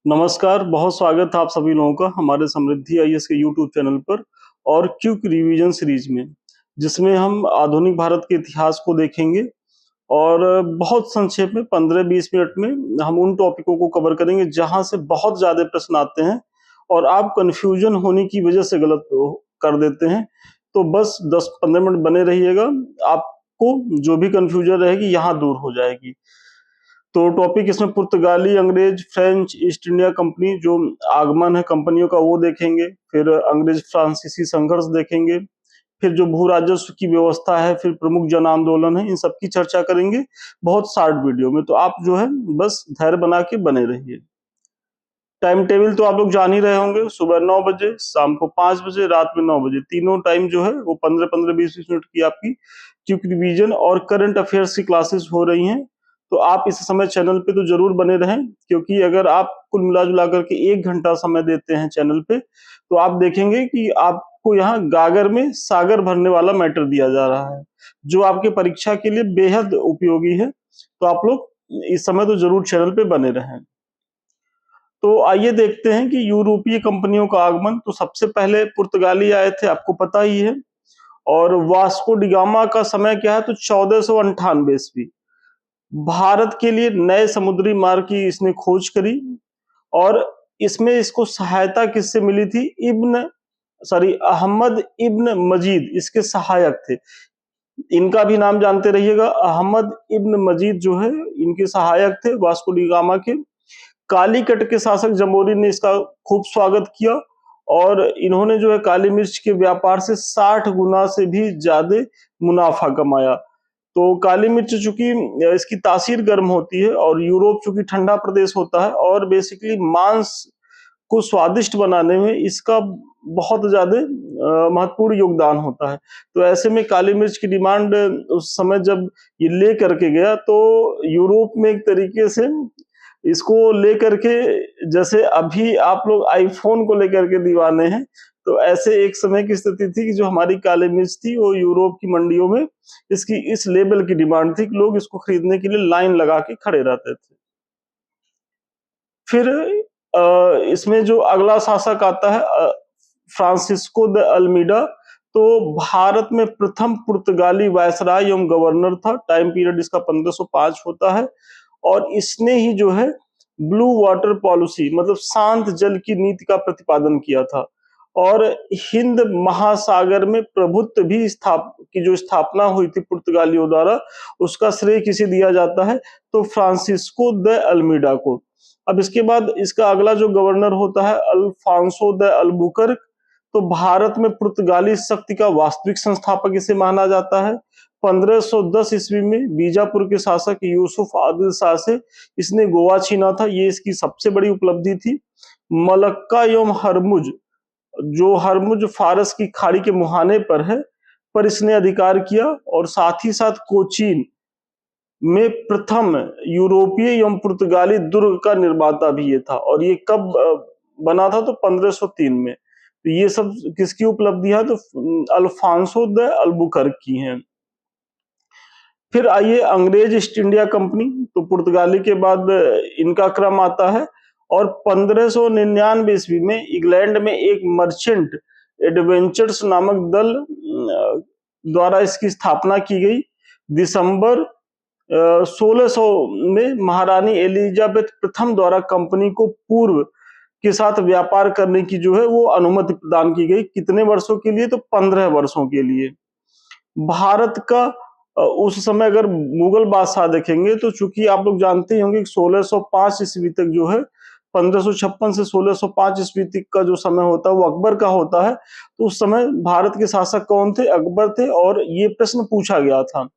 नमस्कार, बहुत स्वागत है आप सभी लोगों का हमारे समृद्धि आईएएस के यूट्यूब चैनल पर और क्विक रिवीजन सीरीज में, जिसमें हम आधुनिक भारत के इतिहास को देखेंगे और बहुत संक्षेप में 15-20 मिनट में हम उन टॉपिकों को कवर करेंगे जहां से बहुत ज्यादा प्रश्न आते हैं और आप कंफ्यूजन होने की वजह से गलत कर देते हैं। तो बस 10-15 मिनट बने रहिएगा, आपको जो भी कंफ्यूजन रहेगी यहाँ दूर हो जाएगी। तो टॉपिक इसमें पुर्तगाली, अंग्रेज, फ्रेंच ईस्ट इंडिया कंपनी जो आगमन है कंपनियों का वो देखेंगे, फिर अंग्रेज फ्रांसीसी संघर्ष देखेंगे, फिर जो भू राजस्व की व्यवस्था है, फिर प्रमुख जन आंदोलन है, इन सब की चर्चा करेंगे बहुत शॉर्ट वीडियो में। तो आप जो है बस धैर्य बना के बने रहिए। टाइम टेबल तो आप लोग जान ही रहे होंगे, सुबह 9 बजे, शाम को 5 बजे, रात में 9 बजे, तीनों टाइम जो है वो 15-15, 20-20 मिनट की आपकी क्विक रिवीजन और करंट अफेयर्स की क्लासेस हो रही हैं। तो आप इस समय चैनल पे तो जरूर बने रहें, क्योंकि अगर आप कुल मिला जुला करके 1 घंटा समय देते हैं चैनल पे, तो आप देखेंगे कि आपको यहाँ गागर में सागर भरने वाला मैटर दिया जा रहा है, जो आपके परीक्षा के लिए बेहद उपयोगी है। तो आप लोग इस समय तो जरूर चैनल पे बने रहें। तो आइए देखते हैं कि यूरोपीय कंपनियों का आगमन। तो सबसे पहले पुर्तगाली आए थे, आपको पता ही है। और वास्को डिगामा का समय क्या है, तो 1498 ईस्वी। भारत के लिए नए समुद्री मार्ग की इसने खोज करी और इसमें इसको सहायता किससे मिली थी, अहमद इब्न मजीद इसके सहायक थे। इनका भी नाम जानते रहिएगा, अहमद इब्न मजीद जो है इनके सहायक थे वास्को डिगामा के। कालीकट के शासक जमोरी ने इसका खूब स्वागत किया और इन्होंने जो है काली मिर्च के व्यापार से 60 गुना से भी ज्यादा मुनाफा कमाया। तो काली मिर्च चूंकि इसकी तासीर गर्म होती है और यूरोप चूंकि ठंडा प्रदेश होता है और बेसिकली मांस को स्वादिष्ट बनाने में इसका बहुत ज्यादा महत्वपूर्ण योगदान होता है। तो ऐसे में काली मिर्च की डिमांड उस समय जब ये ले करके गया, तो यूरोप में एक तरीके से इसको लेकर के, जैसे अभी आप लोग आईफोन को लेकर के दीवाने हैं, तो ऐसे एक समय की स्थिति थी कि जो हमारी काली मिर्च थी वो यूरोप की मंडियों में इसकी इस लेवल की डिमांड थी कि लोग इसको खरीदने के लिए लाइन लगा के खड़े रहते थे। फिर इसमें जो अगला शासक आता है फ्रांसिस्को द अल्मीडा। तो भारत में प्रथम पुर्तगाली वायसराय एवं गवर्नर था। टाइम पीरियड इसका 1505 होता है और इसने ही जो है ब्लू वाटर पॉलिसी मतलब शांत जल की नीति का प्रतिपादन किया था और हिंद महासागर में प्रभुत्व भी की जो स्थापना हुई थी पुर्तगालियों द्वारा, उसका श्रेय किसे दिया जाता है, तो फ्रांसिस्को द अल्मीडा को। अब इसके बाद इसका अगला जो गवर्नर होता है अल्फांसो द अल्बुकर्क। तो भारत में पुर्तगाली शक्ति का वास्तविक संस्थापक इसे माना जाता है। 1510 ईस्वी में बीजापुर के शासक यूसुफ आदिल शाह से इसने गोवा छीना था, ये इसकी सबसे बड़ी उपलब्धि थी। मलक्का एवं हरमुज, जो हरमुज फारस की खाड़ी के मुहाने पर है, पर इसने अधिकार किया और साथ ही साथ कोचीन में प्रथम यूरोपीय एवं पुर्तगाली दुर्ग का निर्माता भी ये था। और ये कब बना था, तो 1503 में। तो ये सब किसकी उपलब्धियां, तो अल्फांसो द अल्बुकर्क की हैं। फिर आइए अंग्रेज ईस्ट इंडिया कंपनी। तो पुर्तगाली के बाद इनका क्रम आता है और 1599 ईस्वी में इंग्लैंड में एक मर्चेंट एडवेंचर्स नामक दल द्वारा इसकी स्थापना की गई। दिसंबर 1600 में महारानी एलिजाबेथ प्रथम द्वारा कंपनी को पूर्व के साथ व्यापार करने की जो है वो अनुमति प्रदान की गई। कितने वर्षों के लिए, तो 15 वर्षों के लिए। भारत का उस समय अगर मुगल बादशाह देखेंगे, तो चूंकि आप लोग जानते ही होंगे कि 1605 ईस्वी तक जो है, 1556 से 1605 ईस्वी तक का जो समय होता है वो अकबर का होता है। तो उस समय भारत के शासक कौन थे, अकबर थे। और ये प्रश्न पूछा गया था,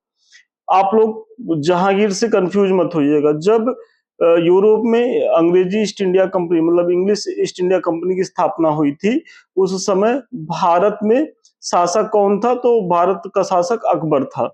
आप लोग जहांगीर से कंफ्यूज मत होइएगा। जब यूरोप में अंग्रेजी ईस्ट इंडिया कंपनी मतलब इंग्लिश ईस्ट इंडिया कंपनी की स्थापना हुई थी, उस समय भारत में शासक कौन था, तो भारत का शासक अकबर था।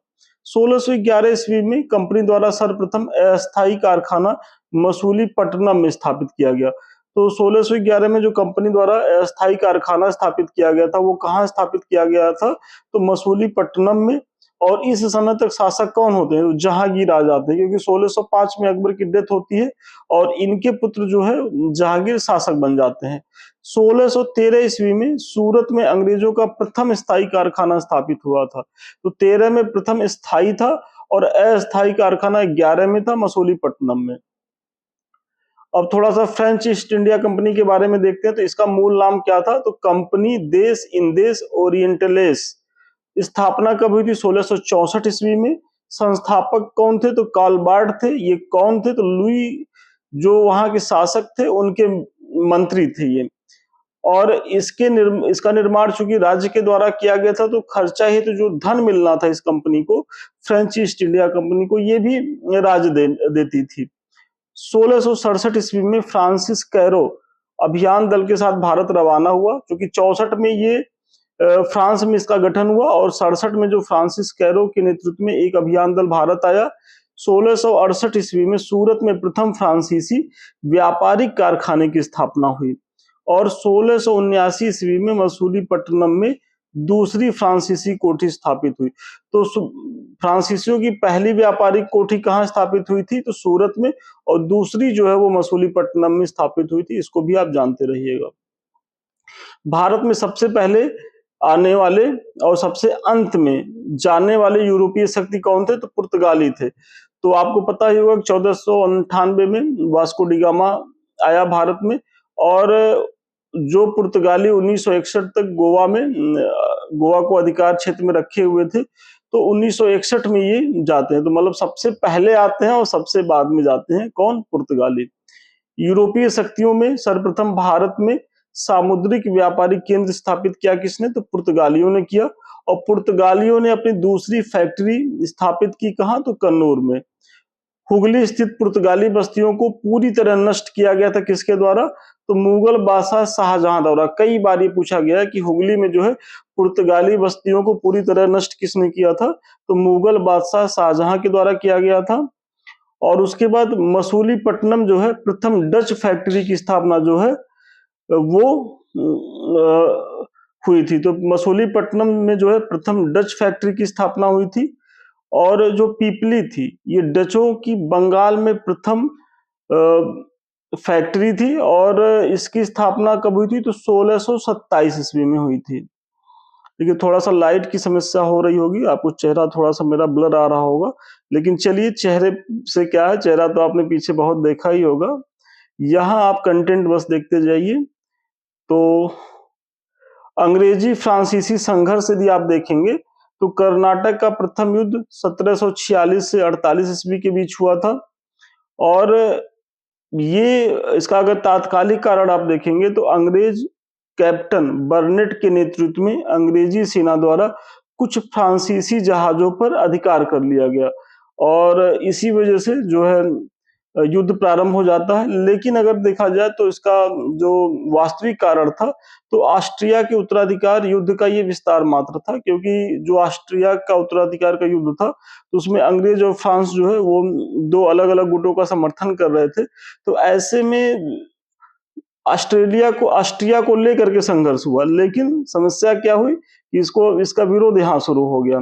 1611 ईस्वी में कंपनी द्वारा सर्वप्रथम अस्थायी कारखाना मसूलीपट्टनम में स्थापित किया गया। तो 1611 में जो कंपनी द्वारा अस्थायी कारखाना स्थापित किया गया था, वो कहाँ स्थापित किया गया था, तो मसूलीपट्टनम में। और इस समय तक शासक कौन होते हैं? जहांगीर आ जाते हैं, क्योंकि 1605 में अकबर की डेथ होती है और इनके पुत्र जो है जहांगीर शासक बन जाते हैं। 1613 ईस्वी में सूरत में अंग्रेजों का प्रथम स्थायी कारखाना स्थापित हुआ था। तो 13 में प्रथम स्थायी था और अस्थायी कारखाना 11 में था, मसूलीपट्टनम में। अब थोड़ा सा फ्रेंच ईस्ट इंडिया कंपनी के बारे में देखते हैं। तो इसका मूल नाम क्या था? तो कंपनी देश इंदेश ओरिएंटलेस। स्थापना कब हुई थी? 1664 ईस्वी में। संस्थापक कौन थे? तो कार्लबार्ड थे। ये कौन थे? तो लुई, जो वहां के शासक थे, उनके मंत्री थे ये। और इसका निर्माण चूंकि राज्य के द्वारा किया गया था, तो खर्चा ही तो जो धन मिलना था इस कंपनी को, फ्रेंच ईस्ट इंडिया कंपनी को, ये भी राज्य देती थी। 1667 ईस्वी में फ्रांसिस कैरो अभियान दल के साथ भारत रवाना हुआ, क्योंकि 64 में ये फ्रांस में इसका गठन हुआ और 67 में जो फ्रांसिस कैरो के नेतृत्व में एक अभियान दल भारत आया। 1668 ईस्वी में सूरत में प्रथम फ्रांसीसी व्यापारिक कारखाने की स्थापना हुई और 1679 ईस्वी में मसूलीपट्टनम में दूसरी फ्रांसीसी कोठी स्थापित हुई। तो फ्रांसीसियों की पहली व्यापारिक कोठी कहाँ स्थापित हुई थी? तो सूरत में, और दूसरी जो है वो मसूलीपट्टनम में स्थापित हुई थी। इसको भी आप जानते रहिएगा। भारत में सबसे पहले आने वाले और सबसे अंत में जाने वाले यूरोपीय शक्ति कौन थे? तो पुर्तगाली थे। तो आपको पता ही होगा 1498 में वास्को डी गामा आया भारत में, और जो पुर्तगाली 1961 तक गोवा को अधिकार क्षेत्र में रखे हुए थे, तो 1961 में ये जाते हैं। तो मतलब सबसे पहले आते हैं और सबसे बाद में जाते हैं। कौन? पुर्तगाली। यूरोपीय शक्तियों में सर्वप्रथम भारत में सामुद्रिक व्यापारिक केंद्र स्थापित किया किसने? तो पुर्तगालियों ने किया। और पुर्तगालियों ने अपनी दूसरी फैक्ट्री स्थापित की कहां? तो कन्नौर में। हुगली स्थित पुर्तगाली बस्तियों को पूरी तरह नष्ट किया गया था किसके द्वारा? तो मुगल बादशाह शाहजहां द्वारा। कई बार ये पूछा गया है कि हुगली में जो है पुर्तगाली बस्तियों को पूरी तरह नष्ट किसने किया था? तो मुगल बादशाह शाहजहां के द्वारा किया गया था। और उसके बाद मसूलीपट्टनम जो है प्रथम डच फैक्ट्री की स्थापना जो है वो हुई थी। तो मसूलीपट्टनम में जो है प्रथम डच फैक्ट्री की स्थापना हुई थी। और जो पीपली थी, ये डचों की बंगाल में प्रथम फैक्ट्री थी और इसकी स्थापना कब हुई थी? तो 1627 ईस्वी में हुई थी। देखिए थोड़ा सा लाइट की समस्या हो रही होगी, आपको चेहरा थोड़ा सा मेरा ब्लर आ रहा होगा, लेकिन चलिए, चेहरे से क्या है, चेहरा तो आपने पीछे बहुत देखा ही होगा। यहाँ आप कंटेंट बस देखते जाइए। तो अंग्रेजी फ्रांसीसी संघर्ष यदि आप देखेंगे तो कर्नाटक का प्रथम युद्ध 1746 से 48 ईस्वी के बीच हुआ था। और ये इसका अगर तात्कालिक कारण आप देखेंगे तो अंग्रेज कैप्टन बर्नेट के नेतृत्व में अंग्रेजी सेना द्वारा कुछ फ्रांसीसी जहाजों पर अधिकार कर लिया गया और इसी वजह से जो है युद्ध प्रारंभ हो जाता है। लेकिन अगर देखा जाए तो इसका जो वास्तविक कारण था, तो ऑस्ट्रिया के उत्तराधिकार युद्ध का ये विस्तार मात्र था, क्योंकि जो ऑस्ट्रिया का उत्तराधिकार का युद्ध था तो उसमें अंग्रेज और फ्रांस जो है वो दो अलग अलग गुटों का समर्थन कर रहे थे। तो ऐसे में ऑस्ट्रिया को लेकर के संघर्ष हुआ, लेकिन समस्या क्या हुई कि इसका विरोध यहाँ शुरू हो गया।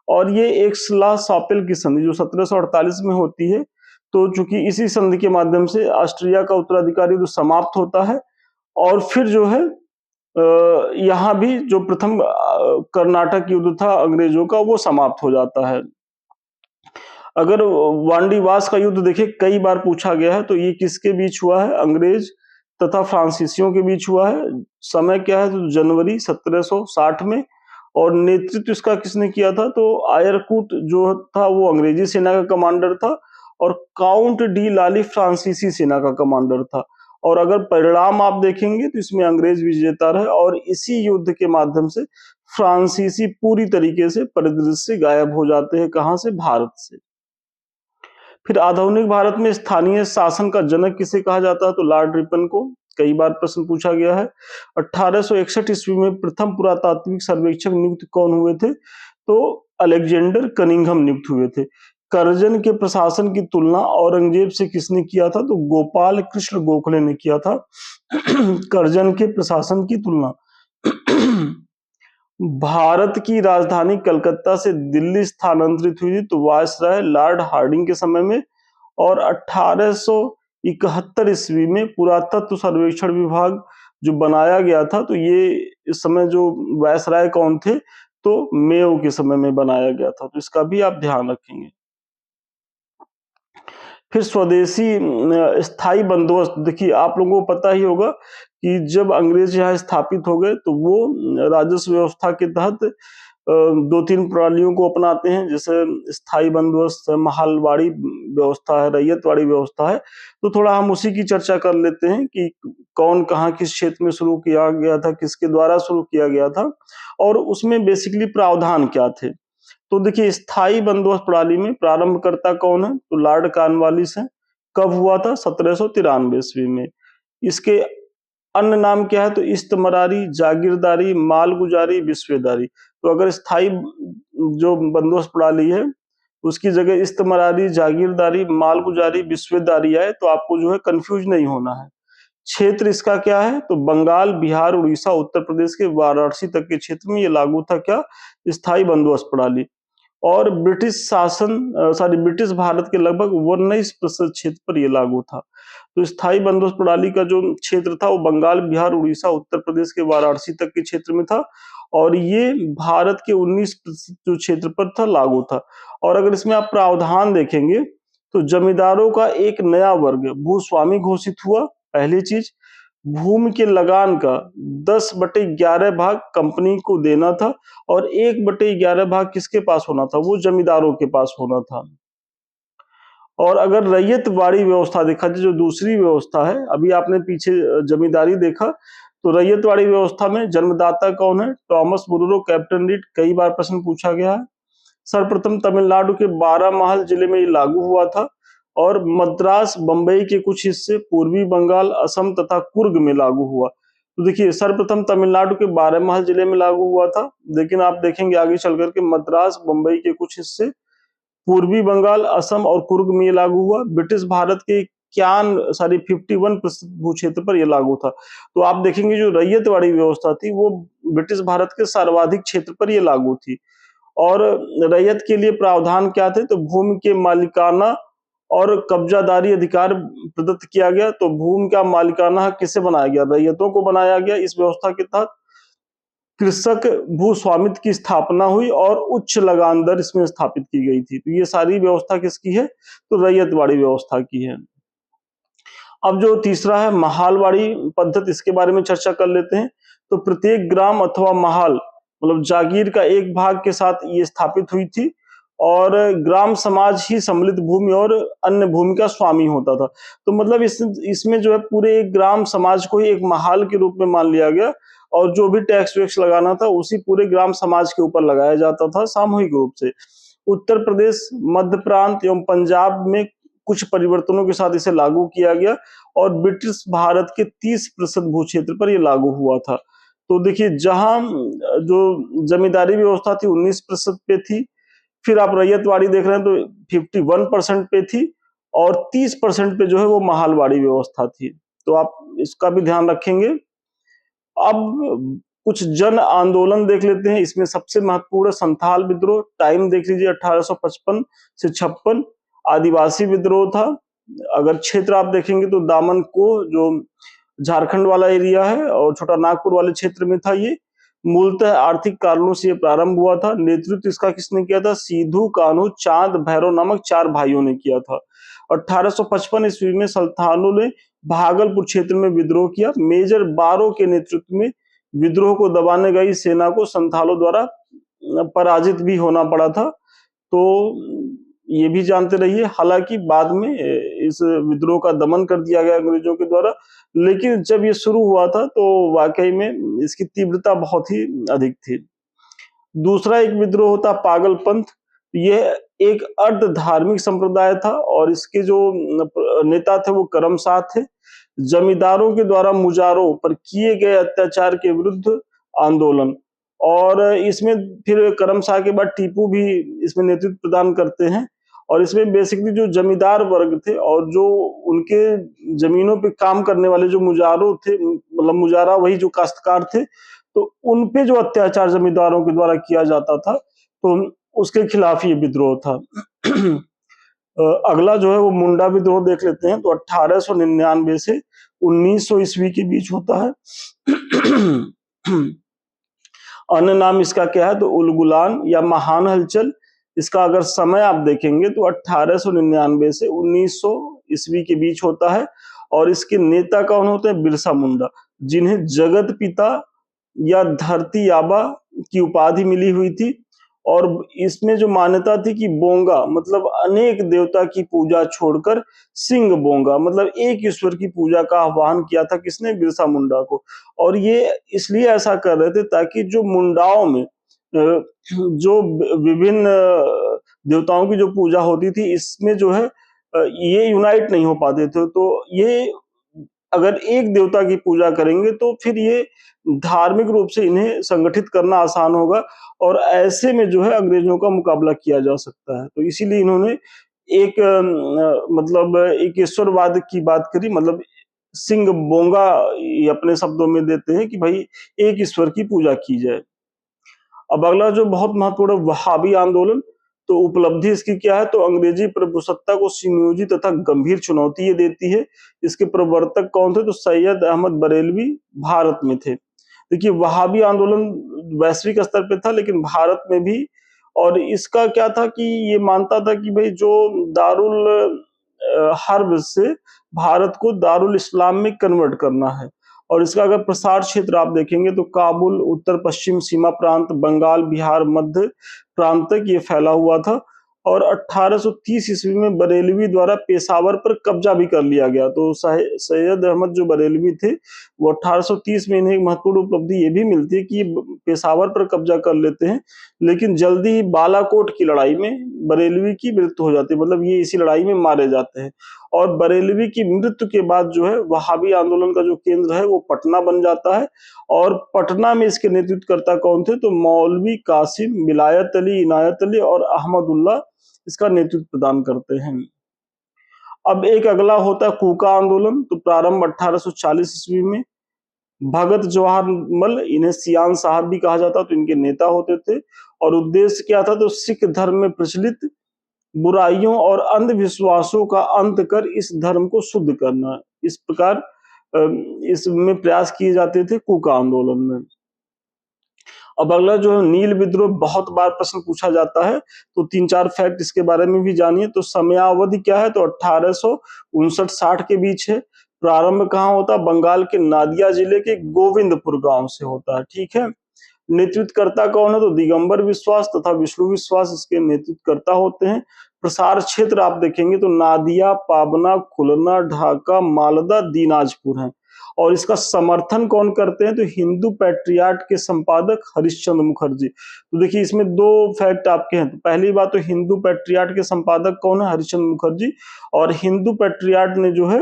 और ये एक स्ला सापेल की संधि जो 1748 में होती है, तो चूंकि इसी संधि के माध्यम से ऑस्ट्रिया का उत्तराधिकारी युद्ध समाप्त होता है और फिर जो है यहाँ भी जो प्रथम कर्नाटक युद्ध था अंग्रेजों का वो समाप्त हो जाता है। अगर वांडीवास का युद्ध देखे, कई बार पूछा गया है, तो ये किसके बीच हुआ है? अंग्रेज तथा फ्रांसीसियों के बीच हुआ है। समय क्या है? तो जनवरी 1760 में। और नेतृत्व इसका किसने किया था? तो आयरकूट जो था वो अंग्रेजी सेना का कमांडर था और काउंट डी लाली फ्रांसीसी सेना का कमांडर था। और अगर परिणाम आप देखेंगे तो इसमें अंग्रेज विजेता रहे और इसी युद्ध के माध्यम से फ्रांसीसी पूरी तरीके से परिदृश्य से गायब हो जाते हैं। कहां से? भारत से। फिर आधुनिक भारत में स्थानीय शासन का जनक किसे कहा जाता है? तो लॉर्ड रिपन को। कई बार प्रश्न पूछा गया है। 1861 ईस्वी में प्रथम पुरातात्विक सर्वेक्षक नियुक्त कौन हुए थे? तो अलेक्जेंडर कनिंघम नियुक्त हुए थे। करजन के प्रशासन की तुलना औरंगजेब से किसने किया था? तो गोपाल कृष्ण गोखले ने किया था करजन के प्रशासन की तुलना। भारत की राजधानी कलकत्ता से दिल्ली स्थानांतरित हुई थी तो वायसराय लॉर्ड हार्डिंग के समय में, और 1871 ईस्वी में पुरातत्व सर्वेक्षण विभाग जो बनाया गया था, तो ये इस समय जो वायसराय कौन थे, तो मेयो के समय में बनाया गया था, तो इसका भी आप ध्यान रखेंगे। फिर स्वदेशी स्थायी बंदोबस्त, देखिए आप लोगों को पता ही होगा कि जब अंग्रेज यहाँ स्थापित हो गए तो वो राजस्व व्यवस्था के तहत दो तीन प्रणालियों को अपनाते हैं, जैसे स्थायी बंदोबस्त है, महलवाड़ी व्यवस्था है, रैयतवाड़ी व्यवस्था है। तो थोड़ा हम उसी की चर्चा कर लेते हैं कि कौन कहाँ किस क्षेत्र में शुरू किया गया था, किसके द्वारा शुरू किया गया था, और उसमें बेसिकली प्रावधान क्या थे। तो देखिए स्थायी बंदोबस्त प्रणाली में प्रारंभकर्ता कौन है, तो लॉर्ड कॉर्नवालिस है। कब हुआ था, 1793 ईस्वी में। इसके अन्य नाम क्या है, तो इस्तमरारी, जागीरदारी, मालगुजारी, विस्वेदारी। तो अगर स्थायी जो बंदोबस्त प्रणाली है उसकी जगह इस्तमरारी, जागीरदारी, मालगुजारी, विस्वेदारी आए तो आपको जो है कंफ्यूज नहीं होना है। क्षेत्र इसका क्या है, तो बंगाल, बिहार, उड़ीसा, उत्तर प्रदेश के वाराणसी तक के क्षेत्र में ये लागू था क्या, स्थायी बंदोबस्त प्रणाली। और ब्रिटिश शासन ब्रिटिश भारत के लगभग 19% क्षेत्र पर यह लागू था। तो स्थायी बंदोबस्त प्रणाली का जो क्षेत्र था वो बंगाल, बिहार, उड़ीसा, उत्तर प्रदेश के वाराणसी तक के क्षेत्र में था, और ये भारत के 19% जो क्षेत्र पर था लागू था। और अगर इसमें आप प्रावधान देखेंगे तो जमींदारों का एक नया वर्ग भूस्वामी घोषित हुआ, पहली चीज। भूमि के लगान का 10/11 भाग कंपनी को देना था, और 1/11 भाग किसके पास होना था, वो जमींदारों के पास होना था। और अगर रैयतवाड़ी व्यवस्था देखा जाए, जो दूसरी व्यवस्था है, अभी आपने पीछे जमींदारी देखा, तो रैयतवाड़ी व्यवस्था में जन्मदाता कौन है, टॉमस मुनरो, कैप्टन रीड, कई बार प्रश्न पूछा गया है। सर्वप्रथम तमिलनाडु के बारामहल जिले में ये लागू हुआ था, और मद्रास, बंबई के कुछ हिस्से, पूर्वी बंगाल, असम तथा कुर्ग में लागू हुआ। तो देखिए सर्वप्रथम तमिलनाडु के बारामहल जिले में लागू हुआ था, लेकिन आप देखेंगे आगे चल करके मद्रास, बंबई के कुछ हिस्से, पूर्वी बंगाल, असम और कुर्ग में ये लागू हुआ। ब्रिटिश भारत के 51% भू क्षेत्र पर यह लागू था। तो आप देखेंगे जो रैयतवाड़ी व्यवस्था थी वो ब्रिटिश भारत के सर्वाधिक क्षेत्र पर यह लागू थी। और रैयत के लिए प्रावधान क्या थे, तो भूमि के मालिकाना और कब्जादारी अधिकार प्रदत्त किया गया। तो भूमि का मालिकाना हक किसे बनाया गया, रैयतों को बनाया गया। इस व्यवस्था के तहत कृषक भू स्वामित्व की स्थापना हुई और उच्च लगान दर इसमें स्थापित की गई थी। तो ये सारी व्यवस्था किसकी है, तो रैयतवाड़ी व्यवस्था की है। अब जो तीसरा है महालवाड़ी पद्धति, इसके बारे में चर्चा कर लेते हैं। तो प्रत्येक ग्राम अथवा महाल मतलब जागीर का एक भाग के साथ ये स्थापित हुई थी, और ग्राम समाज ही सम्मिलित भूमि और अन्य भूमि का स्वामी होता था। तो मतलब इसमें जो है पूरे एक ग्राम समाज को ही एक महाल के रूप में मान लिया गया, और जो भी टैक्स वैक्स लगाना था उसी पूरे ग्राम समाज के ऊपर लगाया जाता था सामूहिक रूप से। उत्तर प्रदेश, मध्य प्रांत एवं पंजाब में कुछ परिवर्तनों के साथ इसे लागू किया गया, और ब्रिटिश भारत के 30% भू क्षेत्र पर यह लागू हुआ था। तो देखिए जहां जो जमींदारी व्यवस्था थी 19% पे थी, फिर आप रैयतवाड़ी देख रहे हैं तो 51% पे थी, और 30% पे जो है वो महालवाड़ी व्यवस्था थी। तो आप इसका भी ध्यान रखेंगे। अब कुछ जन आंदोलन देख लेते हैं। इसमें सबसे महत्वपूर्ण संथाल विद्रोह, टाइम देख लीजिए 1855 से 56। आदिवासी विद्रोह था। अगर क्षेत्र आप देखेंगे तो दामन को जो झारखंड वाला एरिया है और छोटा नागपुर वाले क्षेत्र में था ये। मूलतः आर्थिक कारणों से ये प्रारंभ हुआ था। नेतृत्व इसका किसने किया था, सीधू, कान्हू, चांद, भैरव नामक 4 भाइयों ने किया था। 1855 ईस्वी में संथालों ने भागलपुर क्षेत्र में विद्रोह किया। मेजर बारो के नेतृत्व में विद्रोह को दबाने गई सेना को संथालों द्वारा पराजित भी होना पड़ा था। तो ये भी जानते रहिए, हालांकि बाद में इस विद्रोह का दमन कर दिया गया अंग्रेजों के द्वारा, लेकिन जब ये शुरू हुआ था तो वाकई में इसकी तीव्रता बहुत ही अधिक थी। दूसरा एक विद्रोह होता पागलपंथ। यह एक अर्ध धार्मिक संप्रदाय था, और इसके जो नेता थे वो करमशाह थे। जमींदारों के द्वारा मुजारों पर किए गए अत्याचार के विरुद्ध आंदोलन, और इसमें फिर करमशाह के बाद टीपू भी इसमें नेतृत्व प्रदान करते हैं। और इसमें बेसिकली जो जमींदार वर्ग थे और जो उनके जमीनों पे काम करने वाले जो मुजारों थे, मतलब मुजारा वही जो काश्तकार थे, तो उन पे जो अत्याचार जमींदारों के द्वारा किया जाता था, तो उसके खिलाफ ये विद्रोह था। अगला जो है वो मुंडा विद्रोह देख लेते हैं। तो 1899 से 1900 ईस्वी के बीच होता है। अन्य नाम इसका क्या है, तो उलगुलान या महान हलचल। इसका अगर समय आप देखेंगे तो 1899 से 1900 ईस्वी के बीच होता है। और इसके नेता कौन होते हैं, बिरसा मुंडा, जिन्हें जगत पिता या धरती आबा की उपाधि मिली हुई थी। और इसमें जो मान्यता थी कि बोंगा मतलब अनेक देवता की पूजा छोड़कर सिंह बोंगा मतलब एक ईश्वर की पूजा का आह्वान किया था किसने, बिरसा मुंडा को। और ये इसलिए ऐसा कर रहे थे ताकि जो मुंडाओं में जो विभिन्न देवताओं की जो पूजा होती थी, इसमें जो है ये यूनाइट नहीं हो पाते थे। तो ये अगर एक देवता की पूजा करेंगे तो फिर ये धार्मिक रूप से इन्हें संगठित करना आसान होगा, और ऐसे में जो है अंग्रेजों का मुकाबला किया जा सकता है। तो इसीलिए इन्होंने एक मतलब एक ईश्वरवाद की बात करी, मतलब सिंह बोंगा ये अपने शब्दों में देते हैं कि भाई एक ईश्वर की पूजा की जाए। अब अगला जो बहुत महत्वपूर्ण वहाबी आंदोलन, तो उपलब्धि इसकी क्या है, तो अंग्रेजी प्रभुसत्ता को सुनियोजित तथा गंभीर चुनौती ये देती है। इसके प्रवर्तक कौन थे, तो सैयद अहमद बरेलवी भारत में थे। देखिए वहाबी आंदोलन वैश्विक स्तर पे था लेकिन भारत में भी, और इसका क्या था कि ये मानता था कि भाई जो दारुल हर्ब से भारत को दारुल इस्लाम में कन्वर्ट करना है। और इसका अगर प्रसार क्षेत्र आप देखेंगे तो काबुल, उत्तर पश्चिम सीमा प्रांत, बंगाल, बिहार, मध्य प्रांत तक ये फैला हुआ था। और 1830 ईस्वी में बरेलवी द्वारा पेशावर पर कब्जा भी कर लिया गया। तो सैयद अहमद जो बरेलवी थे वो 1830 में इन्हें एक महत्वपूर्ण उपलब्धि ये भी मिलती है कि ये पेशावर पर कब्जा कर लेते हैं, लेकिन जल्दी ही बालाकोट की लड़ाई में बरेलवी की मृत्यु हो जाती है, मतलब ये इसी लड़ाई में मारे जाते हैं। और बरेलवी की मृत्यु के बाद जो है वहाबी आंदोलन का जो केंद्र है वो पटना बन जाता है। और पटना में इसके नेतृत्वकर्ता कौन थे, तो मौलवी कासिम, विलायत अली, इनायत अली और अहमदुल्लाह इसका नेतृत्व प्रदान करते हैं। अब एक अगला होता है कूका आंदोलन। तो प्रारंभ 1840 ईस्वी में भगत जवाहरमल, इन्हें सियान साहब भी कहा जाता, तो इनके नेता होते थे। और उद्देश्य क्या था, तो सिख धर्म में प्रचलित बुराइयों और अंधविश्वासों का अंत कर इस धर्म को शुद्ध करना। इस प्रकार इसमें प्रयास किए जाते थे कूका आंदोलन में। अब अगला जो है नील विद्रोह, बहुत बार प्रश्न पूछा जाता है, तो 3-4 फैक्ट इसके बारे में भी जानिए। तो समयावधि क्या है, तो 1859-60 के बीच है। प्रारंभ कहाँ होता है, बंगाल के नादिया जिले के गोविंदपुर गांव से होता है, ठीक है। नेतृत्वकर्ता कौन है, तो दिगंबर विश्वास तथा विष्णु विश्वास इसके नेतृत्वकर्ता होते हैं। प्रसार क्षेत्र आप देखेंगे तो नादिया, पाबना, खुलना, ढाका, मालदा, दीनाजपुर है। और इसका समर्थन कौन करते हैं, तो हिंदू पैट्रियाट के संपादक हरिश्चंद्र मुखर्जी। तो देखिए इसमें 2 फैक्ट आपके हैं। तो पहली बात तो हिंदू पैट्रियाट के संपादक कौन है, हरिश्चंद्र मुखर्जी। और हिंदू पैट्रियाट ने जो है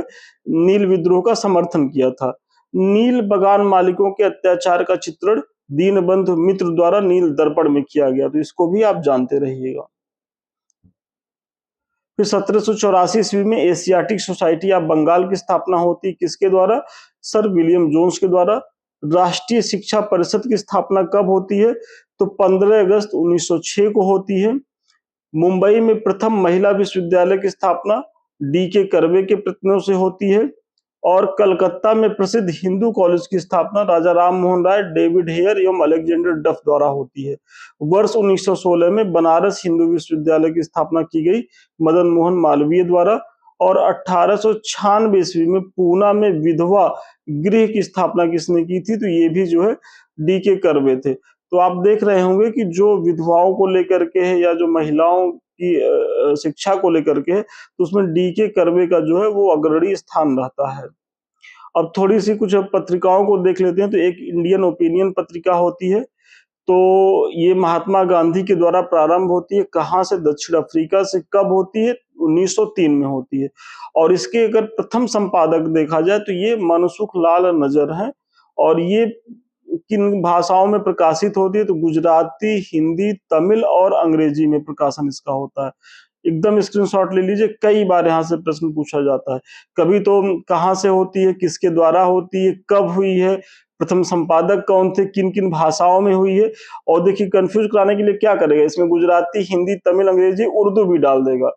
नील विद्रोह का समर्थन किया था। नील बगान मालिकों के अत्याचार का चित्रण दीनबंधु मित्र द्वारा नील दर्पण में किया गया, तो इसको भी आप जानते रहिएगा। फिर 1784 ईस्वी में एशियाटिक सोसाइटी ऑफ बंगाल की स्थापना होती है, किसके द्वारा, सर विलियम जोन्स के द्वारा। राष्ट्रीय शिक्षा परिषद की स्थापना कब होती है, तो 15 अगस्त 1906 को होती है। मुंबई में प्रथम महिला विश्वविद्यालय की स्थापना डी के कर्वे के प्रयत्नों से होती है। और कलकत्ता में प्रसिद्ध हिंदू कॉलेज की स्थापना राजा राम मोहन राय, डेविड हेयर एवं अलेक्जेंडर डफ द्वारा होती है। वर्ष 1916 में बनारस हिंदू विश्वविद्यालय की स्थापना की गई मदन मोहन मालवीय द्वारा। और 1896 ईस्वी में पूना में विधवा गृह की स्थापना किसने की थी, तो ये भी जो है डी के कर्वे थे। तो आप देख रहे होंगे कि जो विधवाओं को लेकर के है या जो महिलाओं की शिक्षा को लेकर के है, तो उसमें डी के कर्वे का जो है वो अग्रणी स्थान रहता है। अब थोड़ी सी कुछ पत्रिकाओं को देख लेते हैं। तो एक इंडियन ओपिनियन पत्रिका होती है, तो ये महात्मा गांधी के द्वारा प्रारंभ होती है। कहाँ से, दक्षिण अफ्रीका से। कब होती है, 1903 में होती है। और इसके अगर प्रथम संपादक देखा जाए तो ये मनसुख लाल नजर है। और ये किन भाषाओं में प्रकाशित होती है, तो गुजराती, हिंदी, तमिल और अंग्रेजी में प्रकाशन इसका होता है। एकदम स्क्रीनशॉट ले लीजिए, कई बार यहाँ से प्रश्न पूछा जाता है। कभी तो कहाँ से होती है, किसके द्वारा होती है, कब हुई है, प्रथम संपादक कौन थे, किन किन भाषाओं में हुई है। और देखिए कंफ्यूज कराने के लिए क्या करेगा, इसमें गुजराती, हिंदी, तमिल, अंग्रेजी, उर्दू भी डाल देगा,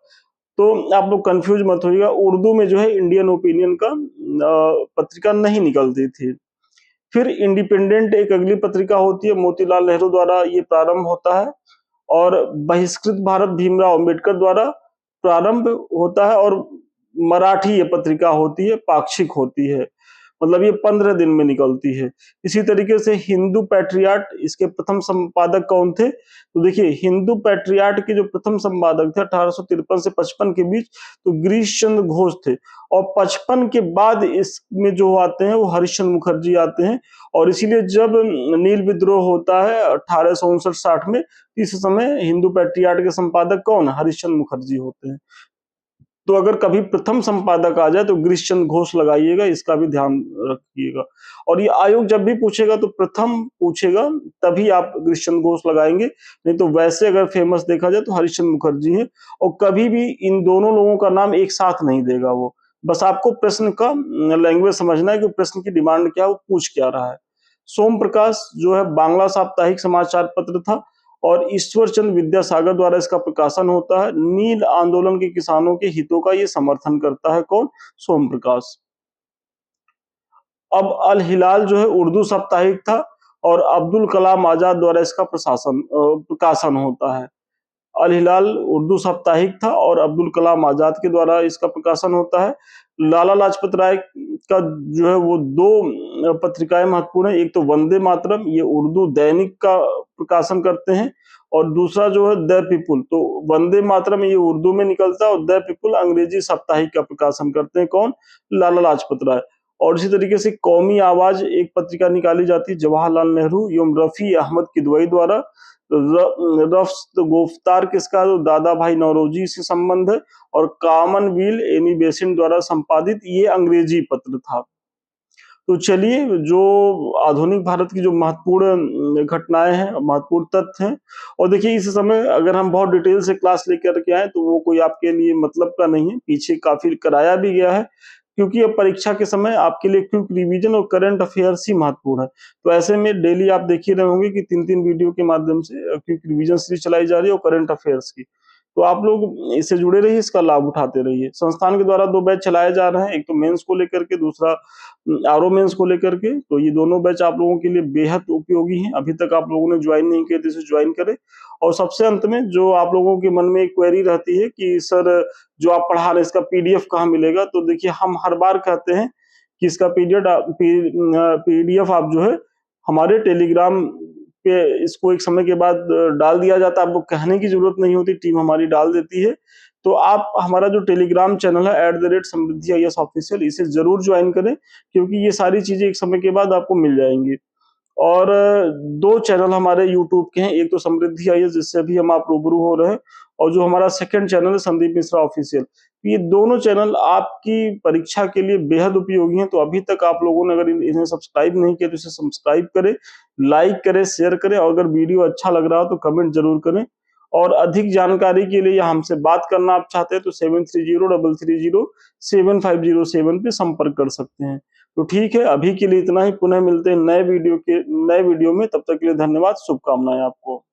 तो आप लोग कंफ्यूज मत होइएगा। उर्दू में जो है इंडियन ओपिनियन का पत्रिका नहीं निकलती थी। फिर इंडिपेंडेंट एक अगली पत्रिका होती है, मोतीलाल नेहरू द्वारा ये प्रारंभ होता है। और बहिष्कृत भारत भीमराव अंबेडकर द्वारा प्रारंभ होता है। और मराठी ये पत्रिका होती है, पाक्षिक होती है, मतलब ये 15 दिन में निकलती है। इसी तरीके से हिंदू पैट्रियाट, इसके प्रथम संपादक कौन थे, तो देखिए हिंदू पैट्रियाट के जो प्रथम संपादक थे 1853 से 55 के बीच, तो गिरीश चंद्र घोष थे। और 55 के बाद इसमें जो आते हैं वो हरिश्चंद्र मुखर्जी आते हैं। और इसीलिए जब नील विद्रोह होता है 1859-60 में, इस समय हिंदू पैट्रियाट के संपादक कौन, हरिश्चंद्र मुखर्जी होते हैं। तो अगर कभी प्रथम संपादक आ जाए तो गिरीश चंद्र घोष लगाइएगा, इसका भी ध्यान रखिएगा। और ये आयोग जब भी पूछेगा तो प्रथम पूछेगा, तभी आप गिरीश चंद्र घोष लगाएंगे, नहीं तो वैसे अगर फेमस देखा जाए तो हरिश्चंद्र मुखर्जी है। और कभी भी इन दोनों लोगों का नाम एक साथ नहीं देगा वो, बस आपको प्रश्न का लैंग्वेज समझना है कि प्रश्न की डिमांड क्या है, वो पूछ क्या रहा है। सोम प्रकाश जो है बांग्ला साप्ताहिक समाचार पत्र था, और ईश्वर चंद्र विद्यासागर द्वारा इसका प्रकाशन होता है। नील आंदोलन के किसानों के हितों का ये समर्थन करता है, कौन, सोम प्रकाश। अब अल हिलाल जो है उर्दू साप्ताहिक था, और अब्दुल कलाम आजाद द्वारा इसका प्रकाशन होता है। अल हिलाल उर्दू साप्ताहिक था और अब्दुल कलाम आजाद के द्वारा इसका प्रकाशन होता है। लाला लाजपत राय का जो है वो दो पत्रिकाएं महत्वपूर्ण है, एक तो वंदे मातरम, ये उर्दू दैनिक का प्रकाशन करते हैं, और दूसरा जो है द पीपुल। तो वंदे मातरम ये उर्दू में निकलता है, और द पीपुल अंग्रेजी साप्ताहिक का प्रकाशन करते हैं, कौन, लाला लाजपत राय। और इसी तरीके से कौमी आवाज एक पत्रिका निकाली जाती है जवाहरलाल नेहरू एवं रफी अहमद किदवई द्वारा। रफ्त गुफ्तार किसका, तो दादा भाई नौरोजी से संबंध है। और कॉमनवेल्थ एनी बेसेंट द्वारा संपादित ये अंग्रेजी पत्र था। तो चलिए, जो आधुनिक भारत की जो महत्वपूर्ण घटनाएं हैं, महत्वपूर्ण तथ्य हैं, और देखिए इस समय अगर हम बहुत डिटेल से क्लास लेकर के आए तो वो कोई आपके लिए मतलब का नहीं है, पीछे काफी कराया भी गया है, क्योंकि अब परीक्षा के समय आपके लिए क्विक रिवीजन और करंट अफेयर्स ही महत्वपूर्ण है। तो ऐसे में डेली आप देख ही रहे होंगे कि 3-3 वीडियो के माध्यम से क्विक रिवीजन सीरीज चलाई जा रही है और करंट अफेयर्स की। तो आप लोग इससे जुड़े रहिए, इसका लाभ उठाते रहिए। संस्थान के द्वारा 2 बैच चलाए जा रहे हैं, एक तो मेंस को लेकर के, दूसरा आरओ मेंस को लेकर के। तो ये दोनों बैच आप लोगों के लिए बेहद उपयोगी हैं। अभी तक आप लोगों ने ज्वाइन नहीं किया तो इसे ज्वाइन करें। और सबसे अंत में जो आप लोगों के मन में एक क्वेरी रहती है कि सर जो आप पढ़ा रहे हैं इसका पीडीएफ कहाँ मिलेगा, तो देखिए हम हर बार कहते हैं कि इसका पीडीएफ आप जो है हमारे टेलीग्राम पे इसको एक समय के बाद डाल दिया जाता है, आपको कहने की जरूरत नहीं होती, टीम हमारी डाल देती है। तो आप हमारा जो टेलीग्राम चैनल है @समृद्धि IAS ऑफिशियल, इसे जरूर ज्वाइन करें, क्योंकि ये सारी चीजें एक समय के बाद आपको मिल जाएंगी। और 2 चैनल हमारे यूट्यूब के हैं, एक तो समृद्धि IAS जिससे अभी हम आप रूबरू हो रहे हैं, और जो हमारा सेकंड चैनल है संदीप मिश्रा ऑफिशियल। ये दोनों चैनल आपकी परीक्षा के लिए बेहद उपयोगी हैं। तो अभी तक आप लोगों ने अगर इन्हें सब्सक्राइब नहीं किया तो इसे सब्सक्राइब करें, लाइक करें, शेयर करें, और अगर वीडियो अच्छा लग रहा हो तो कमेंट जरूर करें। और अधिक जानकारी के लिए या हमसे बात करना आप चाहते हैं तो 7303307507 पे संपर्क कर सकते हैं। तो ठीक है, अभी के लिए इतना ही। पुनः मिलते हैं नए वीडियो में, तब तक के लिए धन्यवाद, शुभकामनाएं आपको।